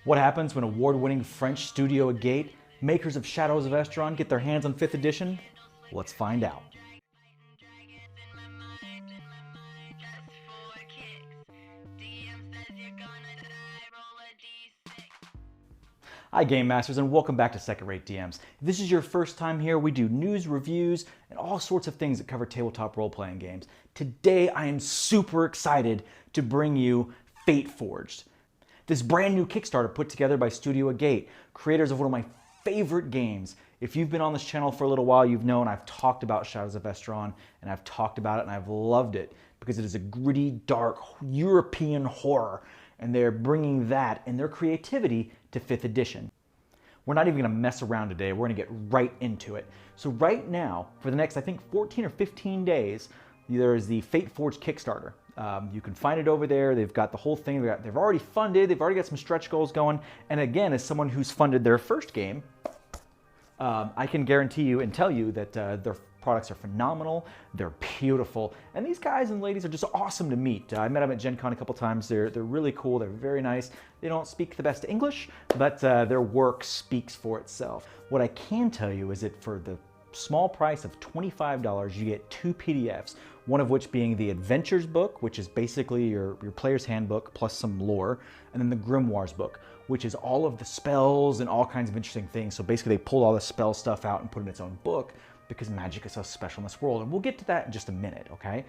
What happens when award-winning French Studio Agate, makers of Shadows of Esteren, get their hands on 5th edition? Let's find out. Hi Game Masters, and welcome back to Second Rate DMs. If this is your first time here, we do news, reviews, and all sorts of things that cover tabletop role-playing games. Today I am super excited to bring you Fateforged. This brand new Kickstarter put together by Studio Agate, creators of one of my favorite games. If you've been on this channel for a little while, you've known I've talked about Shadows of Esteren, and I've talked about it and I've loved it because it is a gritty, dark, European horror, and they're bringing that and their creativity to 5th edition. We're not even going to mess around today. We're going to get right into it. So right now, for the next, I think, 14 or 15 days, there is the Fateforge Kickstarter. You can find it over there. They've got the whole thing. They've already funded. They've already got some stretch goals going. And again, as someone who's funded their first game, I can guarantee you and tell you that their products are phenomenal. They're beautiful. And these guys and ladies are just awesome to meet. I met them at Gen Con a couple times. They're really cool. They're very nice. They don't speak the best English, but their work speaks for itself. What I can tell you is that for the small price of $25, you get 2 PDFs, one of which being the Adventures book, which is basically your player's handbook plus some lore, and then the Grimoires book, which is all of the spells and all kinds of interesting things. So basically they pulled all the spell stuff out and put it in its own book because magic is so special in this world. And we'll get to that in just a minute, okay?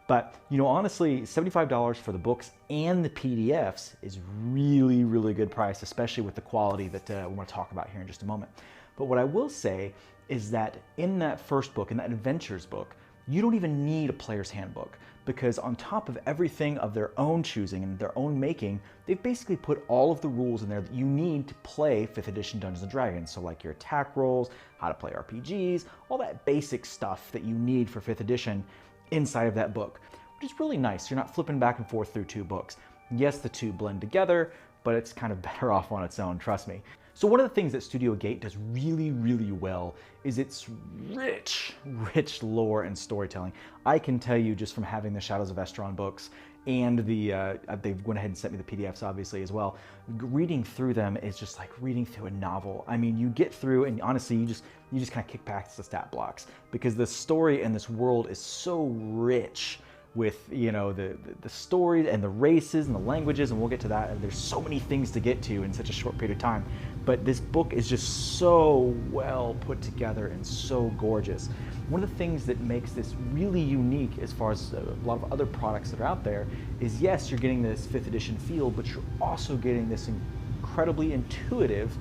But, you know, honestly, $75 for the books and the PDFs is really, really good price, especially with the quality that we're going to talk about here in just a moment. But what I will say is that in that first book, in that Adventures book, you don't even need a player's handbook because on top of everything of their own choosing and their own making, they've basically put all of the rules in there that you need to play 5th edition Dungeons & Dragons. So like your attack rolls, how to play RPGs, all that basic stuff that you need for 5th edition inside of that book, which is really nice. You're not flipping back and forth through 2 books. Yes, the 2 blend together, but it's kind of better off on its own, trust me. So one of the things that Studio Agate does really, really well is its rich lore and storytelling. I can tell you just from having the Shadows of Esteren books and they've went ahead and sent me the PDFs obviously as well. Reading through them is just like reading through a novel. I mean, you get through and honestly, you just kind of kick back to the stat blocks because the story in this world is so rich with, you know, the stories and the races and the languages, and we'll get to that. And there's so many things to get to in such a short period of time. But this book is just so well put together and so gorgeous. One of the things that makes this really unique as far as a lot of other products that are out there is, yes, you're getting this 5th edition feel, but you're also getting this incredibly intuitive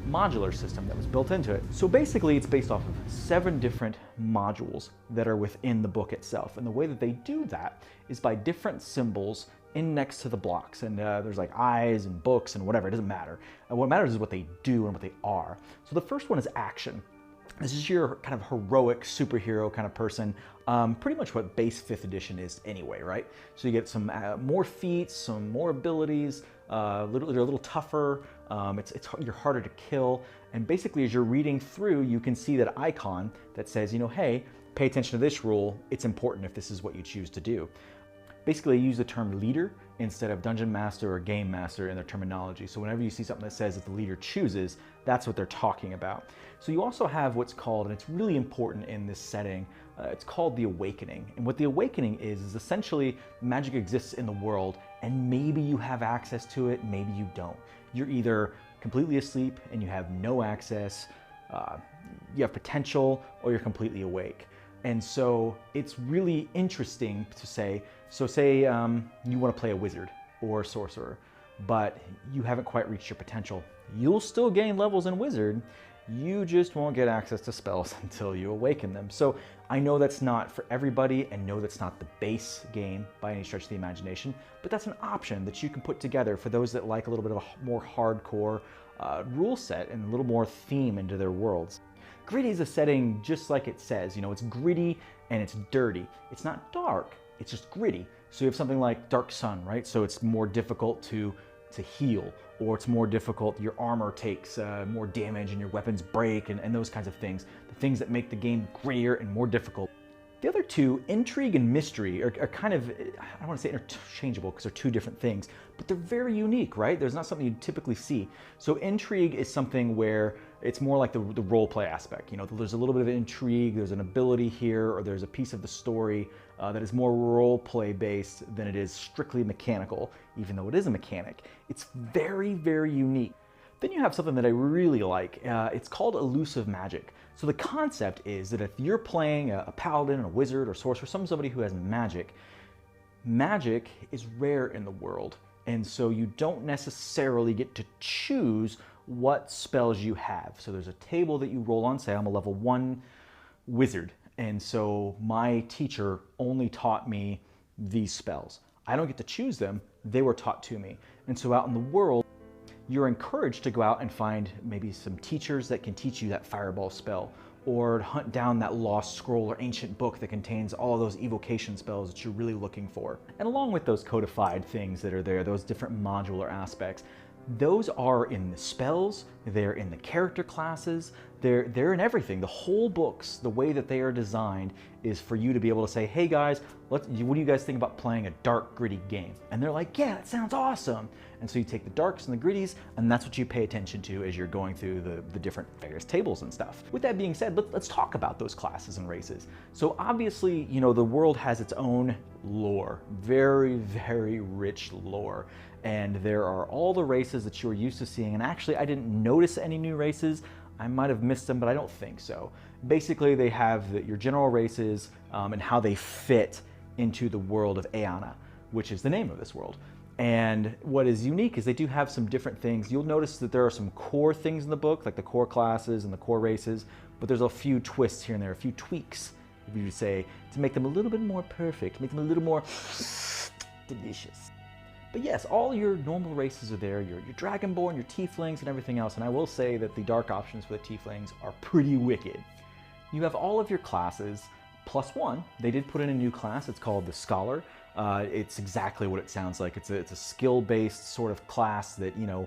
modular system that was built into it. So basically it's based off of 7 different modules that are within the book itself. And the way that they do that is by different symbols in next to the blocks. And there's like eyes and books and whatever, it doesn't matter. And what matters is what they do and what they are. So the first one is action. This is your kind of heroic superhero kind of person. Pretty much what base 5th edition is anyway, right? So you get some more feats, some more abilities, they're a little tougher, you're harder to kill, and basically as you're reading through, you can see that icon that says, you know, hey, pay attention to this rule, it's important if this is what you choose to do. Basically, they use the term leader instead of dungeon master or game master in their terminology. So whenever you see something that says that the leader chooses, that's what they're talking about. So you also have what's called, and it's really important in this setting, it's called the awakening. And what the awakening is essentially magic exists in the world and maybe you have access to it, maybe you don't. You're either completely asleep and you have no access, you have potential, or you're completely awake. And so it's really interesting to say, so say you want to play a wizard or a sorcerer, but you haven't quite reached your potential. You'll still gain levels in wizard, you just won't get access to spells until you awaken them. So I know that's not for everybody and know that's not the base game by any stretch of the imagination, but that's an option that you can put together for those that like a little bit of a more hardcore rule set and a little more theme into their worlds. Gritty is a setting just like it says, you know, it's gritty and it's dirty. It's not dark, it's just gritty. So you have something like Dark Sun, right? So it's more difficult to heal, or it's more difficult, your armor takes more damage and your weapons break and those kinds of things. The things that make the game grittier and more difficult. The other two, Intrigue and Mystery, are kind of, I don't want to say interchangeable because they're two different things, but they're very unique, right? There's not something you typically see. So Intrigue is something where it's more like the role play aspect. You know, there's a little bit of intrigue, there's an ability here, or there's a piece of the story that is more role play based than it is strictly mechanical, even though it is a mechanic. It's very, very unique. Then you have something that I really like. It's called Elusive Magic. So the concept is that if you're playing a paladin, a wizard, or sorcerer, somebody who has magic, magic is rare in the world. And so you don't necessarily get to choose what spells you have. So there's a table that you roll on. Say I'm a level 1 wizard. And so my teacher only taught me these spells. I don't get to choose them. They were taught to me. And so out in the world, you're encouraged to go out and find maybe some teachers that can teach you that fireball spell, or hunt down that lost scroll or ancient book that contains all of those evocation spells that you're really looking for. And along with those codified things that are there, those different modular aspects, those are in the spells, they're in the character classes, they're in everything. The whole books, the way that they are designed is for you to be able to say, hey guys, what do you guys think about playing a dark, gritty game? And they're like, yeah, that sounds awesome. And so you take the darks and the gritties, and that's what you pay attention to as you're going through the different various tables and stuff. With that being said, let's talk about those classes and races. So obviously, you know, the world has its own lore, very, very rich lore. And there are all the races that you're used to seeing. And actually, I didn't notice any new races. I might have missed them, but I don't think so. Basically, they have your general races and how they fit into the world of Aeana, which is the name of this world. And what is unique is they do have some different things. You'll notice that there are some core things in the book, like the core classes and the core races, but there's a few twists here and there, a few tweaks, if you say, to make them a little bit more perfect, make them a little more delicious. But yes, all your normal races are there, your Dragonborn, your Tieflings, and everything else. And I will say that the dark options for the Tieflings are pretty wicked. You have all of your classes, plus one. They did put in a new class. It's called the Scholar. It's exactly what it sounds like. It's a skill-based sort of class that, you know,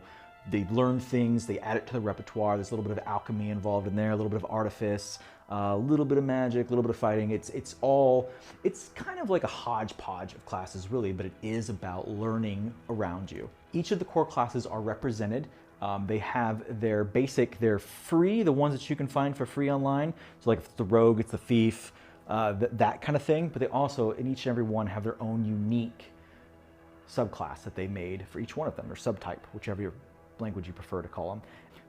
they learn things, they add it to the repertoire. There's a little bit of alchemy involved in there, a little bit of artifice, a little bit of magic, a little bit of fighting. It's kind of like a hodgepodge of classes really, but it is about learning around you. Each of the core classes are represented. They have their basic, they're free, the ones that you can find for free online. So like if it's the rogue, it's the thief, that kind of thing. But they also, in each and every one, have their own unique subclass that they made for each one of them, or subtype, whichever language you prefer to call them.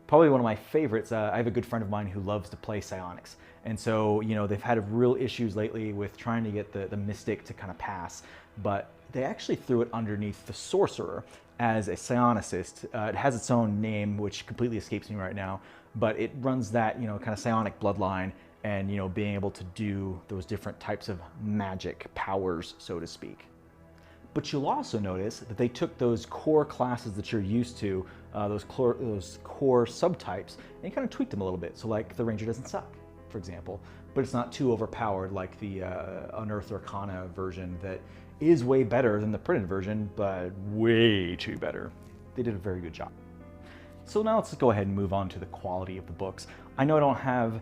Probably one of my favorites, I have a good friend of mine who loves to play psionics. And so, you know, they've had real issues lately with trying to get the mystic to kind of pass, but they actually threw it underneath the sorcerer as a psionicist. It has its own name, which completely escapes me right now, but it runs that, you know, kind of psionic bloodline and, you know, being able to do those different types of magic powers, so to speak. But you'll also notice that they took those core classes that you're used to, those core subtypes, and kind of tweaked them a little bit. So like the Ranger doesn't suck, for example, but it's not too overpowered like the Unearthed Arcana version that is way better than the printed version, but way too better. They did a very good job. So now let's go ahead and move on to the quality of the books. I know I don't have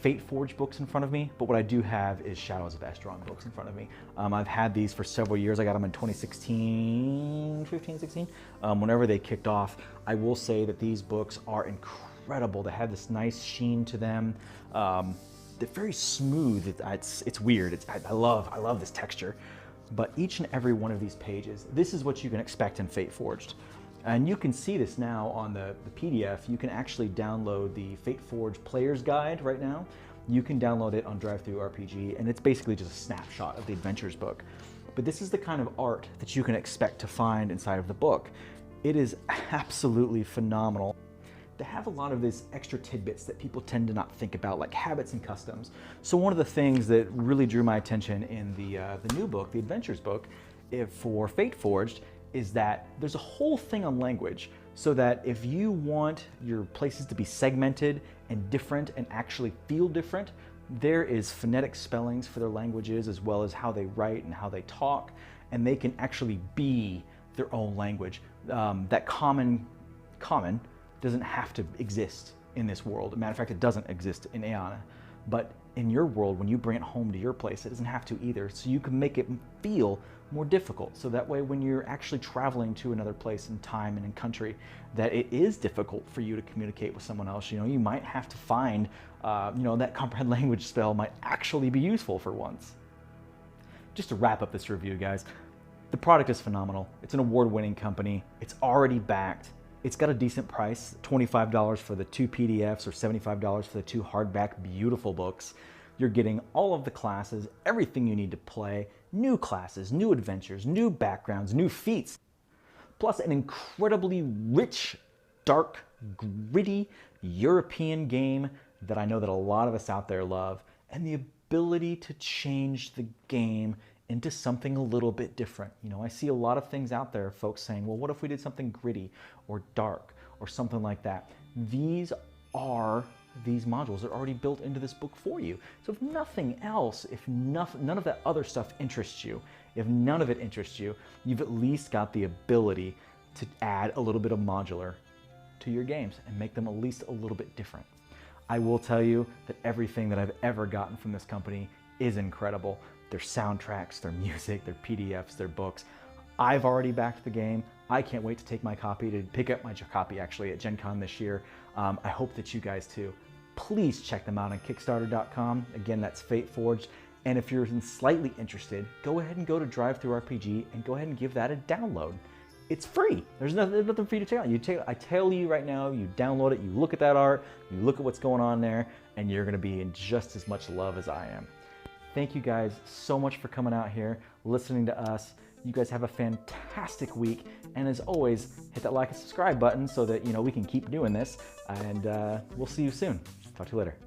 Fateforge books in front of me, but what I do have is Shadows of Esteren books in front of me. I've had these for several years. I got them in 2016, 15, 16, whenever they kicked off. I will say that these books are incredible. They have this nice sheen to them. They're very smooth. It's weird. I love this texture. But each and every one of these pages, this is what you can expect in Fateforged. And you can see this now on the PDF. You can actually download the Fateforge Player's Guide right now. You can download it on DriveThruRPG, and it's basically just a snapshot of the adventures book. But this is the kind of art that you can expect to find inside of the book. It is absolutely phenomenal. They have a lot of these extra tidbits that people tend to not think about, like habits and customs. So one of the things that really drew my attention in the new book, the adventures book, for Fateforged, is that there's a whole thing on language, so that if you want your places to be segmented and different and actually feel different, there is phonetic spellings for their languages as well as how they write and how they talk, and they can actually be their own language. That common doesn't have to exist in this world. As a matter of fact, it doesn't exist in Aeana, but in your world, when you bring it home to your place, it doesn't have to either. So you can make it feel more difficult. So that way, when you're actually traveling to another place in time and in country, that it is difficult for you to communicate with someone else. You know, you might have to find, that comprehend language spell might actually be useful for once. Just to wrap up this review, guys, the product is phenomenal. It's an award-winning company. It's already backed. It's got a decent price, $25 for the 2 PDFs or $75 for the 2 hardback beautiful books. You're getting all of the classes, everything you need to play, new classes, new adventures, new backgrounds, new feats, plus an incredibly rich, dark, gritty European game that I know that a lot of us out there love, and the ability to change the game into something a little bit different. You know, I see a lot of things out there, folks saying, well, what if we did something gritty or dark or something like that? These modules are already built into this book for you. So if nothing else, if none of that other stuff interests you, if none of it interests you, you've at least got the ability to add a little bit of modular to your games and make them at least a little bit different. I will tell you that everything that I've ever gotten from this company is incredible. Their soundtracks, their music, their PDFs, their books. I've already backed the game. I can't wait to pick up my copy actually at Gen Con this year. I hope that you guys too. Please check them out on Kickstarter.com. Again, that's Fateforge. And if you're slightly interested, go ahead and go to DriveThruRPG and go ahead and give that a download. It's free. There's nothing for you to check out. I tell you right now, you download it, you look at that art, you look at what's going on there, and you're gonna be in just as much love as I am. Thank you guys so much for coming out here, listening to us. You guys have a fantastic week. And as always, hit that like and subscribe button so that we can keep doing this. And we'll see you soon. Talk to you later.